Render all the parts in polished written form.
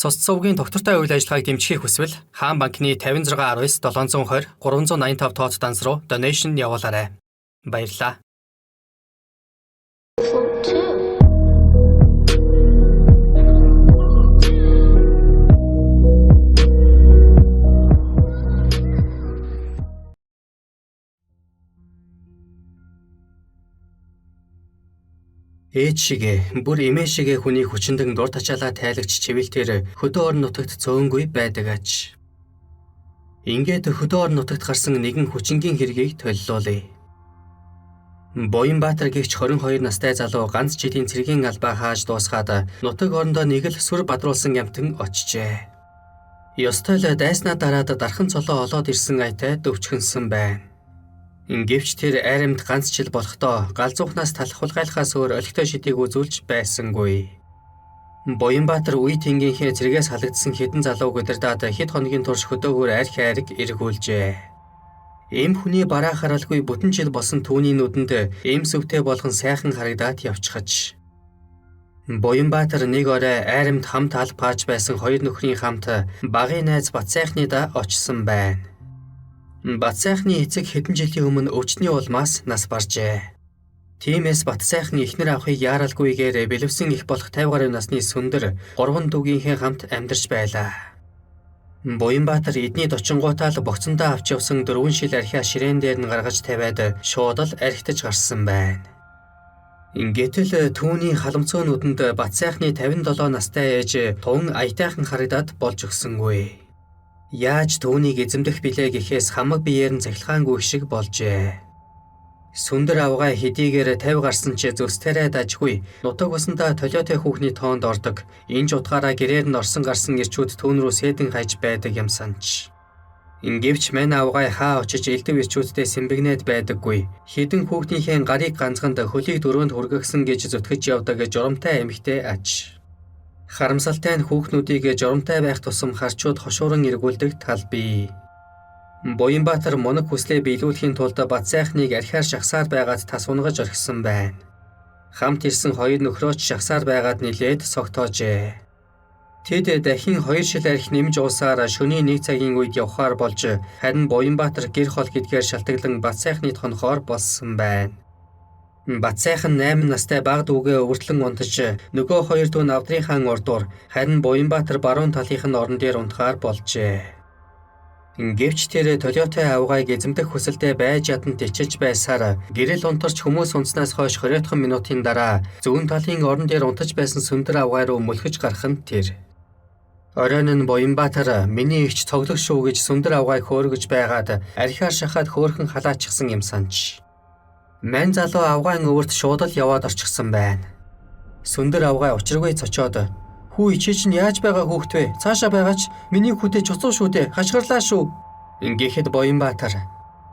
Цус цувгийн доктортой үйл ажиллагааг дэмжихийг хүсвэл Хаан банкны 5619 720 385 тооц данс руу donation явуулаарай. Баярлалаа. Ээж шигээ бүр эмээ шигээ хүний хүчндэг дур тачаалаа тайлагч чивэлтээр хөдөө орон нутагт цөөнгүй байдаг аж. Ингээд хөдөө орон нутагт гарсан нэгэн хүчингийн хэргийг толилуулъя. Боянбаатар гэгч 22 настай залуу ганц жилийн цэргийн албаа хааж дуусгаад нутаг орондоо нэг л сүр бадруулсан ямтан очжээ. Ёстой л дайснаа дараад дархан цолоо олоод ирсэн айтай дөвчхөнсөн байна. Гэвч тэр айрамд ганц жил болохдоо галзуухнаас талах хулгайлахаас өөр олигтой шидийг үзүүлж байсангүй. Боянбаатар үе тэнгийнхээ цэргээс халагдсан хэдэн залууг удирдаад хэд хоногийн турш хөдөөгөр арх айраг эргүүлжээ. Эм хүний бараа харалгүй бүтэн жил болсон түүний нүдэнд эм сүвтэй болгон сайхан харагдаад явчихаж. Боянбаатар нэг орой айрамд хамт албааж байсан хоёр нөхрийн хамт багын найз Батсайхны да очсон байна. Батсайхны эцэг хэдэн жилийн өмнө өвчтний улмаас нас баржээ. Тиймээс Батсайхны эхнэр авахыг яаралгүйгээр бэлэвсэн их болох 50 гаруй насны сүндэр 3 дүүгийнхээ хамт амьдарч байлаа. Боянбаатар эдний дочингуутаа л богцондоо авч явсан 4 шил архиа ширээн дээр нь гаргаж тавиад шууд л архитаж гарсан байна. Ингээтэл түүний халамцоо нүдэнд Батсайхны 57 настай ээж тун аятайхан харагдаад болж өгсөнгүй. Яаж түүнийг эзэмдэх билээ гэхээс хамаг биеэр нь цахилгаангүй шиг болжээ. Сүндэр авгаа хэдийгээр 50 гарсан ч зүстэрээ дажгүй нутаг усандаа толиотой хүүхний тоонд ордог. Энэ ч утгаараа гэрээр нь орсон гарсан ирчүүд түүн рүү сэдэн хайж байдаг юм санч. Гэвч мань авгаа хаа очиж элдв ирчүүдтэй сэмбэгнээд байдаггүй. Хэдэн хүүхнийхээ гарыг ганцганд хөлийг дөрөнд хүргэгсэн гэж зүтгэж явдаг журамтай эмэгтэй аж. Харамсалтай нь хүүхнүүдийг журамтай байх тусам харчууд хошууран эргүүлдэг тал бий. Боянбаатар мунаг хүслээ биелүүлэхийн тулд Батсайхныг архиар шахсаар байгаад тас унгаж орхисон байна. Хамт ирсэн хоёр нөхрөөч шахсаар байгаад нилээд согтоожээ. Тэд дахин 2 шил архи нэмж уусаар шөнийн 1 цагийн үед явхаар болж харин Боянбаатар гэр хол гэдгээр шалтгаглан Батсайхны тонхоор болсон байна. Батсайхан 8 настай баг дүүгээ өвөртлөн унтаж нөгөө хоёр дүү Навдрын урдуур харин Боянбаатар баруун талынх нь орон дээр унтахаар болжээ. Гэвч тэр толиотой авгаыг эзэмдэх хүсэлтэй байж ядан тичиж байсаар гэрэл унтарч хүмүүс унтснаас хойш 20 минутын дараа зүүн талын орон дээр унтаж байсан сүндэр авгаа руу мөлхөж гарах нь тэр. Оройн нь Боянбаатар миний ихч цоглог шүү гэж сүндэр авгааг хөөргөж байгаад архиар шахаад хөөрхөн халаачихсан юм санч. Мань залуу авгаан өвөрт шууд л яваад орчихсон байна. Сүндэр авгаа учиргүй цочоод "Хүү чи чинь яаж байгаа хүүхэд вэ? Цаашаа байгаач миний хүүтэй чуцуу шүү дээ. Хашгирлаа шүү." Ингээд Боянбаатар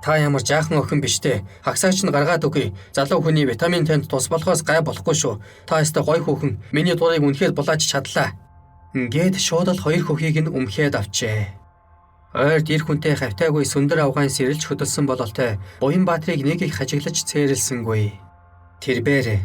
"Та ямар жаахан охин биш дээ. Хагсаач нь гаргаад өгье. Залуу хүний витамин танд тус болохоос гай болохгүй шүү. Та өстө гой хүүхэн. Миний дурыг үнэхээр булааж чадлаа." Ингээд шууд л хоёр хөхийг нь өмхээд авчээ. Ойрд ир хүнтэй хавтайгүй сүндэр авгаан сэрэлж хөдөлсөн бололтой Боянбаатрыг нэг их хажиглаж цээрэлсэнгүй. Тэрбээр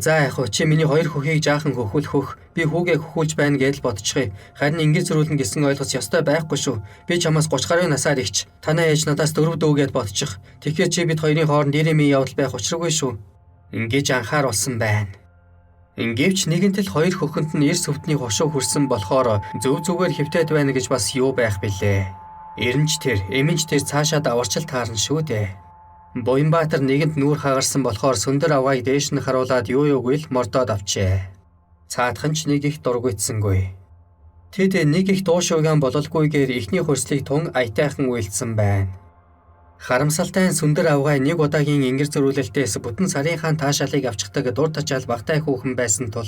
"За яг чи миний хоёр хөхийг жаахан хөхүүлэх хөх. Би хүүгээ хөхүүлж байна гэж бодчихъя. Харин ингэж зөрүүлнэ гэсэн ойлгос ёстой байхгүй шүү. Би чамаас 30 гаруй насаар ихч. Танай ээж надаас 4 дүүгээд бодчих. Тэгэхээр чи бид хоёрын хооронд нэрэмийн явдал байх учиргүй шүү." Ингэж анхааруулсан байна. Гэвч нэгэнтэл хоёр хөхөнд нь ир сүвтний хошуу хүрсэн болохоор зөв зүгээр хэвтээд байна гэж бас юу байх билээ. Эренч тэр, эмэнч тэр цаашаа даварчил таарна шүү дээ. Боянбаатар нэгэнд нүүр хагарсан болохоор сүндэр авгааг дээш нь харуулад юу юугүй л мордоод авчээ. Цаадхан ч нэг их дургуйтсангүй. Тэд нэг их дуушуугаан бололгүйгээр ихний хөрслийг тун аятайхан уйлдсан байна. Харамсалтай нь сүндэр авгаа нэг удаагийн ингэр зөрүүлэлтээс бүтэн сарынхаа таашаалыг авчихдаг дур тачаал багтай хүүхэн байсан тул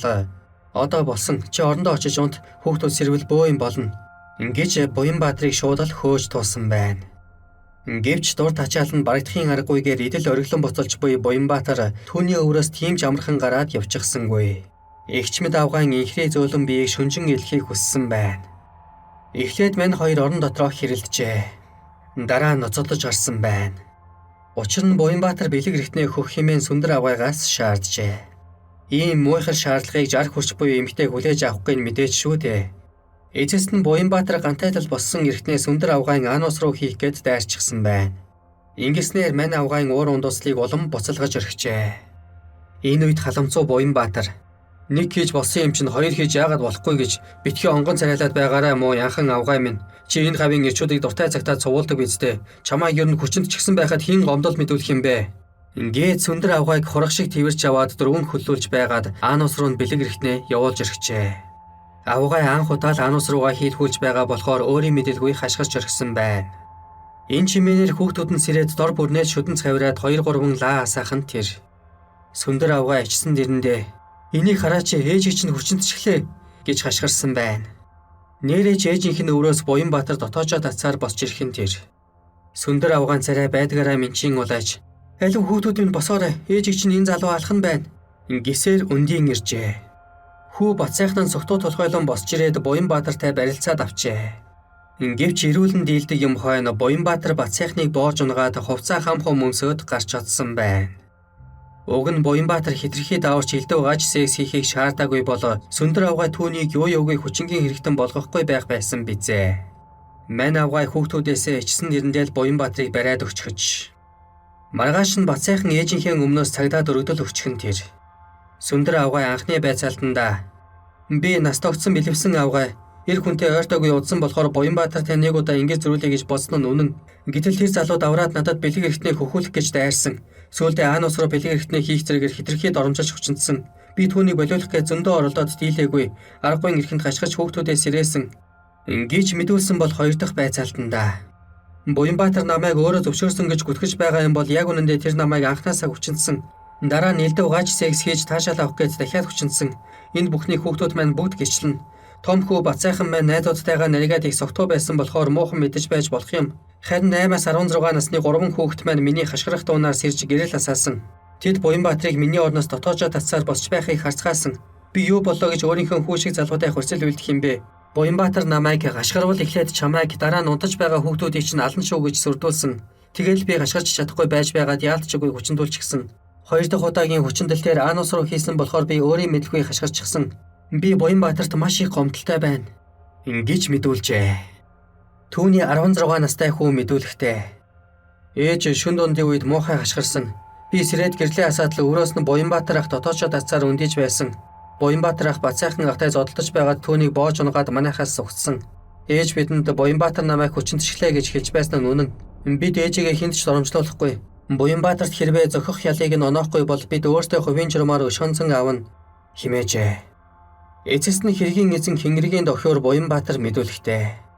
одоо болсон чи орондоо очиж унт хүүхдүүд сэрвэл бөө юм болно. Ингэж Боянбаатрыг шууд л хөөж туусан байна. Гэвч дур тачаал нь барагдахын аргагүйгээр идэл ориглон буцалж буй Боянбаатар түүний өврөөс тийм ч амархан гараад явчихсангүй. Игчмэд авгаан инхрээ зөөлөн биеийг шүнжин илхийг хүссэн байна. Эхлээд мань хоёр орон дотроо хэрэлджээ. Дараа нь ноцолдож гарсан байна. Учир нь Боянбаатар бэлэг рэгтнээ хөх хэмээн сүндэр авгаагаас шаарджээ. Ийм муухай шаардлагыг жар хурч буй эмэгтэй хүлээж авахгүй нь мэдээж шүү дээ. Эцэст нь Буянбаатар гантайлал болсон эртнээс өндөр авгаан Анус руу хийх гээд дайрчихсан байна. Ингэснээр мань авгаан уур ундууслыг улам буцалгаж өргөжээ. Энэ үед халамцуу Буянбаатар нэг хийж болсон юм чинь хоёр хийж яагаад болохгүй гэж битгий онгон царайлаад байгаарай мó янхан авгаан минь. Чи энэ хавийн ирчүүдийг дуртай цагтаа цувуулдаг бидтэй. Чамайг ер нь хүчинд ч гисэн байхад хин гомдол мэдүүлэх юм бэ? Ингээд сүндэр авгааг хурах шиг тэрч аваад дөрвөн хөллүүлж байгаад Анус руу бэлэг эрхнээ явуулж өргөжээ. Авгай анх удаа Анус руугаа хийлгүүлж байгаа болохоор өөрийн мэдээлгүй хашгирч өргөсөн байна. Энэ чимээнэр хүүхдүүд нь сэрээд дор бүрнээс шүдэн цавраад 2-3 лаа асаахан тэр. Сүндэр авгаа ичсэн дэрэндээ энийг хараач ээжийг чинь хүчинд чиглээ гэж хашгирсан байна. Нэрэж ээжийнх нь өрөөс Буянбаатар дотоочоо татсаар босч ирхэн тэр. Сүндэр авгаан царай байдгаараа минчин улааж алив хүүхдүүд минь босоорой ээжийг чинь энэ залуу алхан байна. Гисээр өндийн иржээ. Хүү бацайхнан согтуу толгойлон босч ирээд Буянбаатартай барилцаад авчээ. Гэвч ирүүлэн дийлдэг юм хойно Буянбаатар бацайхныг боож унгаад хувцаа хамхуу мөмсөд гарч чадсан байна. Уг нь Буянбаатар хитрхи даварч элдв гаж секс хийхийг шаардаагүй болоо сүндэр авгай түүнийг юу юугүй хүчингийн хэрэгтэн болгохгүй байх байсан бизээ. Мань авгай хүүхдүүдээсээ ичсэн нэрэндээ л Буянбаатарыг бариад өчгөж. Маргааш нь бацайхан ээжийнхээ өмнөөс цагдаад өргөдөл өгчихэн тэр. Сүндэр авгай анхны байцаалтандаа би нас тогтсон бэлэвсэн авгай эр хүнтэй ойртойгүй удсан болохоор Буянбаатартай нэг удаа ингэж зөрүүлээ гэж бодсон нь үнэн. Гэтэл тэр залуу давраад надад бэлэг эрхтнийг хөхүүлэх гэж дайрсан. Сүүлдээ Анус руу бэлэг эрхтнийг хийх зэрэгээр хитрхи доромжилж хүчинсэн. Би түүнийг болиулах гэж зөндөө оролдоод дийлээгүй. Аргагүй эрхэнд хашгирч хүүхдүүдээ сэрээсэн. Ингэж мэдүүлсэн бол хоёр дахь байцаалтандаа Буянбаатар намайг өөрөө зөвшөөрсөн гэж гүтгэж байгаа юм бол яг үнэндээ тэр намайг анхнаасаа хүчинсэн. Дараа нь элдв гаж секс хийж таашаал авах гэж дахиад хүчинсэн. Энэ бүхний хүүхдүүд маань бүгд гिचлэн. Том хүү бацайхан маань найзуудтайгаа наригаад их согтуу байсан болохоор муухан мэдэж байж болох юм. Харин 8-аас 16 насны 3 хүүхэд маань миний хашгирах дуунаар сэрж гэрэл асаасан. Тэд Буянбаатарыг миний орноос дотоочоо татсаар босч байхыг харцгаасан. Би юу болоо гэж өөрийнхөө хүү шиг залгуутай хурцл үлдэх юм бэ? Буянбаатар намайг гашгарвал эхлээд чамайг дараа нь унтаж байгаа хүүхдүүдийг чинь алан шүү гэж сүрдүүлсэн. Тэгэл би гашгарч чадахгүй байж байгаад яалтчгүй хүчндүүлчихсэн. Хоёр дахь удаагийн хүчндэлтээр Анус руу хийсэн болохоор би өөрийн мэдлгүй хашгирчихсан. Би Буянбаатарт маш их гомдолтой байна. Ингэж мэдүүлжээ. Түүний 16 настай хүү мэдүүлэхдээ ээж шүн дундын үед муухай хашгирсан. Би сэрээд гэрлээ асаад л өрөөс нь Буянбаатар ах дотоочоо татсаар өндийж байсан. Буянбаатар ах бацайхан ахтай зодтолж байгаад түүнийг боож унгаад манайхаас сугцсан. Ээж бидэнд Буянбаатар намайг хүчинд чиглээ гэж хэлж байсан нь үнэн. Бид ээжигээ хинт ч доромжлуулахгүй. Буянбаатарт хэрвээ зохих ялыг нь оноохгүй бол бид өөртөө хувийн журмаар өшгөнцөн авна хэмээжээ. Эцэст нь хэргийн эзэн Хингэргийн дохиор Буянбаатар мэдүүлэхдээ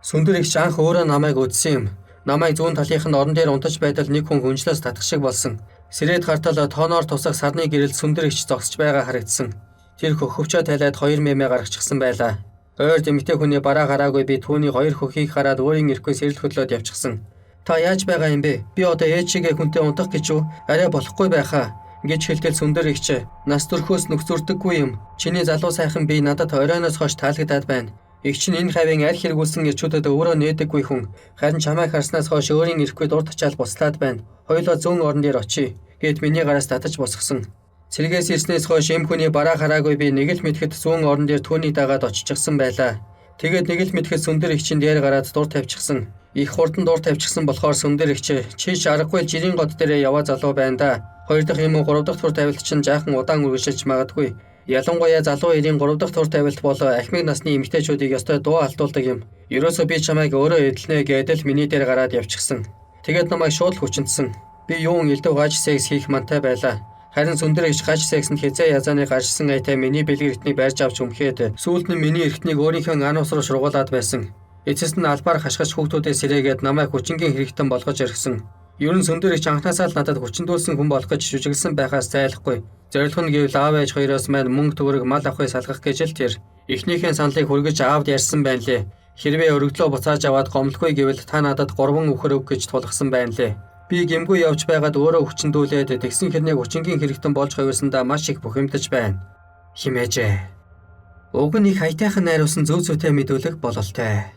сүндэр ихч анх өөрөө намайг үдсэн юм. Намайг зүүн талынх нь орон дээр унтаж байтал нэг хүн хүнчлээс татах шиг болсон. Сэрээд хартал тооноор тусах сарны гэрэл сүндэр ихч зогсож байгаа харагдсан. Тэр хөхөвчөө тайлаад 2 мэмэ гаргачихсан байлаа. Ойр дэмэгтэй хүний бараа гараагүй би түүний 2 хөхийг хараад өөрийн эрхөө сэрэл хөдлөөд явчихсан. Та яаж байгаа юм бэ? Би одоо ээжигээ хүнтэй унтах гэж юу? Арай болохгүй байхаа гэж хэлтэл сүндэр ихч нас төрхөөс нүгцүрдэггүй юм. Чиний залуу сайхан би надад оройноос хойш таалагдаад байна. Игч нь энэ хавийн аль хэрэгүүлсэн ирчүүдэд өөрөө нээдэггүй хүн. Харин чамайг харснаас хойш өөрийн эрхгүй дур тачаал буслаад байна. Хоёулаа зүүн орон дээр очие гэд миний гараас татаж босгосон. Цэргээс ирснээс хойш эм хүний бараа хараагүй би нэг л мэдхэд зүүн орон дээр түүний дагаад очижсэн байлаа. Тэгээд нэг л мэдхэд сүндэр ихчин дээр гараад дур тавьчихсан. Их хурдан дур тавьчихсан болохоор сүндэр ихч чи аргагүй жирийн гот дээрээ яваа залуу байна да. Хоёр дахь юм уу гурав дахь тур тавилт чинь жаахан удаан үргэлжилж магадгүй. Ялангуяа залуу эрийн 3 дахь тур тавилт бол ахмиг насны эмэгтэйчүүдийг ёстой дуу алдуулдаг юм. Ерөөсөө би чамайг өөрөө эдэлнэ гэдэл миний дээр гараад явчихсан. Тэгээд намайг шууд хүчинтсэн. Би юун элдв гаж секс хийх мантай байлаа. Харин сүндэр ич гаж сексэнд хязаа язааны гарчсан айтай миний бэлэг эртнийг барьж авч өмхөөд сүүлд нь миний эртнийг өөрийнхөө Анус руу шургуулад байсан. Эцэст нь албаар хашгирч хүүхдүүдээ сэрээгээд намайг хүчингийн хэрэгтэн болгож иргсэн. Ер нь сүндэр ич анхнаасаа л надад хүчндүүлсэн хүн болох гэж жүжиглсэн байхаас зайлахгүй. Зорилго нь гэвэл аав ээж хоёроос маань мөнгө төгрөг мал авахыг салгах гэж л тэр. Эхнийхээ саналыг хүргэж аавд ярьсан байна лээ. Хэрвээ өргөдлөө буцааж аваад гомдлохгүй гэвэл та надад 3 үхэр өг гэж тулгсан байна лээ. Би гэмгүй явж байгаад өөрөө хүчндүүлээд тэгсэн хэрнийг хүчингийн хэрэгтэн болж хувирсандаа маш их бухимдаж байна. Химээжээ. Уг нь их хаятайхан найруулсан зөв зүйтэй мэдүүлэг бололтой.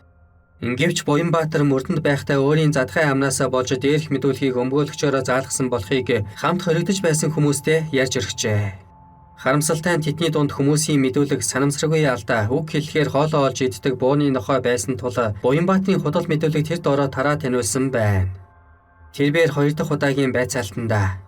Ингивч Буянбаатар мөрдөнд байхдаа өөрийн задгай амнаасаа болж дээрх мэдүүлгийг өмгөөлөгчөөрөө заалгасан болохыг хамт хоригдож байсан хүмүүстэй ярьж өргөжээ. Харамсалтай нь тэдний дунд хүмүүсийн мэдүүлэг санамсаргүй алдаа үг хэлэхээр хоолоо олж иддэг бууны нохой байсан тул Буянбаатарын худал мэдүүлэг тэр доороо тараа таниулсан байна. Тэрбээр 2 дахь удаагийн байцаалтанда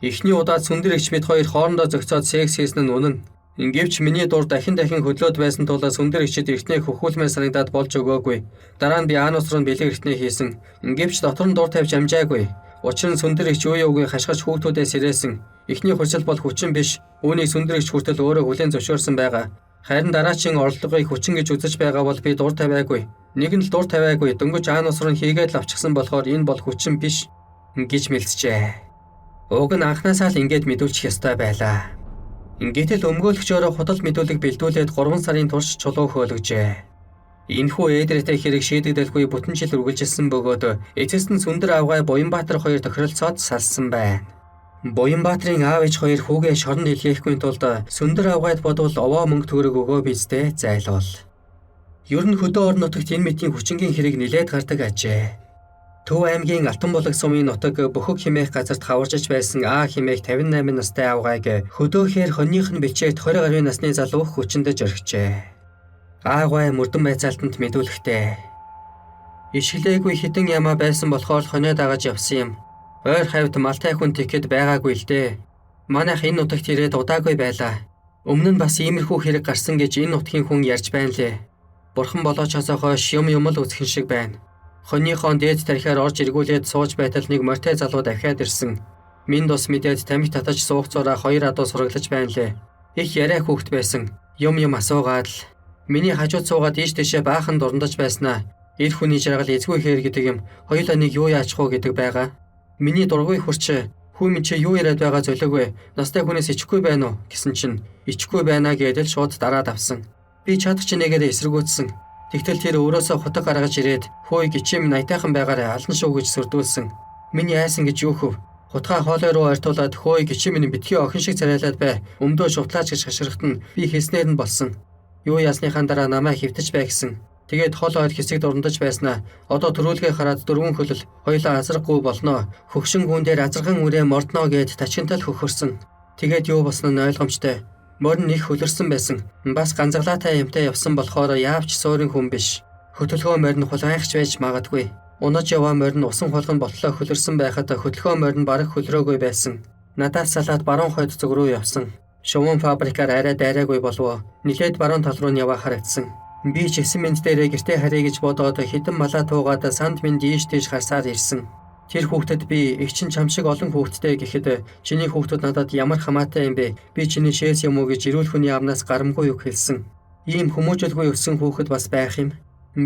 эхний удаад сүндэр эгч мэд хоёр хоорондоо зөгцөөд секс хийсэн нь үнэн. Гэвч миний дур дахин хөдлөөд байсан тул сүндэр эгчид эртнээ хөхүүлмээр санагдаад болж өгөөгүй. Дараа нь би анус руу бэлэг эртнээ хийсэн. Гэвч дотор нь дур тавьж амжаагүй. Учир нь сүндэр эгч үе үгүй хашгирч хүүхдүүдээс ирээсэн. Эхний хүсэл бол хүчин биш. Үүнийг сүндэр эгч хүртэл өөрөө хүлээн зөвшөөрсөн байгаа. Харин дараачийн орлогыг хүчин гэж үзэж байгаа бол би дур тавиагүй. Нэг нь л дур тавиагүй. Дөнгөж анус руу хийгээд л авчихсан болохоор энэ бол хүчин биш гэж мэлцжээ. Уг нь анхнаасаа л ингээд мэдүүлчих ёстой байлаа. Гэтэл өмгөөлөгчөөрөө худал мэдүүлэг бэлдүүлээд 3 сарын турш чулуу хөөлгөжээ. Энэхүү ээдрээтэй хэрэг шийдэгдэлгүй бүтэн жил үргэлжилсэн бөгөөд эцэст нь Сүндэр авгай Буянбаатар хоёр тохиролцоод салсан байна. Буянбаатарын аав ээж хоёр хүүгээ шоронд илгээхгүй тулд Сүндэр авгайд бодвол овоо мөнгө төгрөг өгөө биздээ зайлуул. Ер нь хөдөө орон нутагт энэ мэдийн хүчингийн хэрэг нилээд гардаг ажээ. Төв аймгийн Алтанбулаг сумын нутаг Бөхөг хэмээх газарт хаваржиж байсан А хэмээх 58 настай авгайг хөдөөхээр хоньных нь бичээд 20 гаруй насны залуу хүчиндэж орхижээ. Аагай мөрдөн байцаалтанд мэдүүлэхдээ ишгэлээгүй хідэн ямаа байсан болохоор хонио дагаж явсан юм. Ойр хавьд малтай хүн тэгэхэд байгаагүй л дээ. Манайх энэ нутагт ирээд удаагүй байлаа. Өмнө нь бас иймэрхүү хэрэг гарсан гэж энэ нутгийн хүн ярьж байна лээ. Бурхан болоочоосоо хойш юм л үсгэн шиг байна. Хоньныхон дээд тарихаар орж эргүүлээд сууж байтал нэг морьтой залуу дахиад ирсэн. Минь тус мэдээд тамхи татаж суугцаараа 2 адуу сураглаж байна лээ. Их яриа хүүхэд байсан. Юм асуугаад л миний хажууд суугаад ийш тийшээ баахан дурандаж байснаа. Эр хүний жаргал эзгүй хээр гэдэг юм. Хоёулаа нэг юу яачих вэ гэдэг байгаа. Миний дургүй хурч хүү минь чи юу яриад байгаа зөлөөгүй. Настай хүнээс ичхгүй байна уу гэсэн чинь ичхгүй байна гэдэл шууд дараад авсан. Би чадах чинээгээр эсэргүүцсэн. Тэгтэл тэр өөрөөсөө хутаг гаргаж ирээд хөөе гिचим найтайхан байгаарэ алан шүү гэж сөрдүүлсэн. Миний айсан гэж юу хөв. Хутгаа хоолой руу ойртуулад хөөе гिचим минь битгий охин шиг царайлаад бай. Өмдөө шутлаач гэж хашгирахт нь би хэлснээр нь болсон. Юу ясныхаа дараа намайг хөвтөж бай гэсэн. Тэгээд хол ойр хэсэг дурандаж байснаа. Одоо төрүүлгээ хараад 4 хөлөл хоёлаа азарггүй болноо. Хөгшин гүн дээр азарган үрээ мордноо гэд тачинтал хөхөрсөн. Тэгээд юу болсон нь ойлгомжтой. Морин их хөлөрсөн байсан. Бас ганцаглаатай юмтай явсан болохоор яавч суурин хүн биш. Хөтөлгөө морин хулгайхч байж магадгүй. Унаж яваа морин усан хулган ботлоо хөлөрсөн байхад хөтөлгөө морин бараг хөлрөөгүй байсан. Надаас салаад баруун хойд зүг рүү явсан. Шувуун фабрикаар арай дайраагүй болов. Нилээд баруун тал руу нь яваа харагдсан. Би ч 9 минут дээрээ гэртээ харъя гэж бодоод хэдэн малаа туугаад санд минь дийш тийш харсаар ирсэн. Тэр хүүхдэд би их чин чам шиг олон хүүхэдтэй гэхэд чиний хүүхдүүд надад ямар хамаатай юм бэ? Би чиний шээс юм уу гэж эрүүл хүний амнаас гарамгүй үг хэлсэн. Ийм хүмүүжүүлгүй өссөн хүүхэд бас байх юм.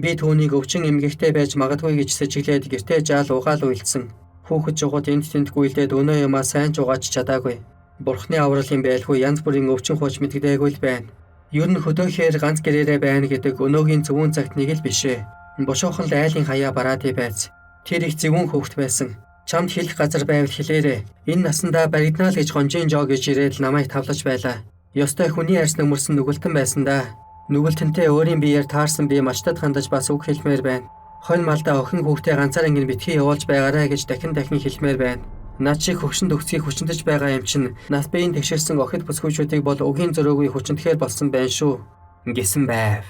Би түүнийг өвчин эмгэгтэй байж магадгүй гэж сэжиглээд гэртээ жаал угаал уйлдсан. Хүүхэд жогод энд тэнд гүйлдээд өнөө юмаа сайн ч угааж чадаагүй. Бурхны аврал юм байлгүй янз бүрийн өвчин хууч мэддэггүй л байна. Ер нь хөдөөхээр ганц гэрээрээ байна гэдэг өнөөгийн зөвүүн цагт нэг л бишээ. Бошоохон л айлын хаяа бараад байц. Тэр их зөвүүн хөвгт байсан. Чамд хэлэх газар байвал хэлээрэ. Энэ насандаа баригднаа л гэж гонжин жоо гэж ирээд намайг тавлаж байлаа. Ёстой хүний арьснаг мөрсөн нүгэлтэн байсан да. Нүгэлтэнтэй өөрийн биеэр таарсан би мачтад хандаж бас үг хэлмээр байна. Хонь малдаа охин хүүхдээ ганцаар ингэ битгий явуулж байгаарэ гэж дахин хэлмээр байна. Наад шиг хөгшин төгсгийг хүчнэж байгаа юм чинь нас биеийн тэгшэрсэн охид бүсгүйчүүдийг бол өгийн зөрөөгүй хүчнэхээр болсон байна шүү гэсэн байв.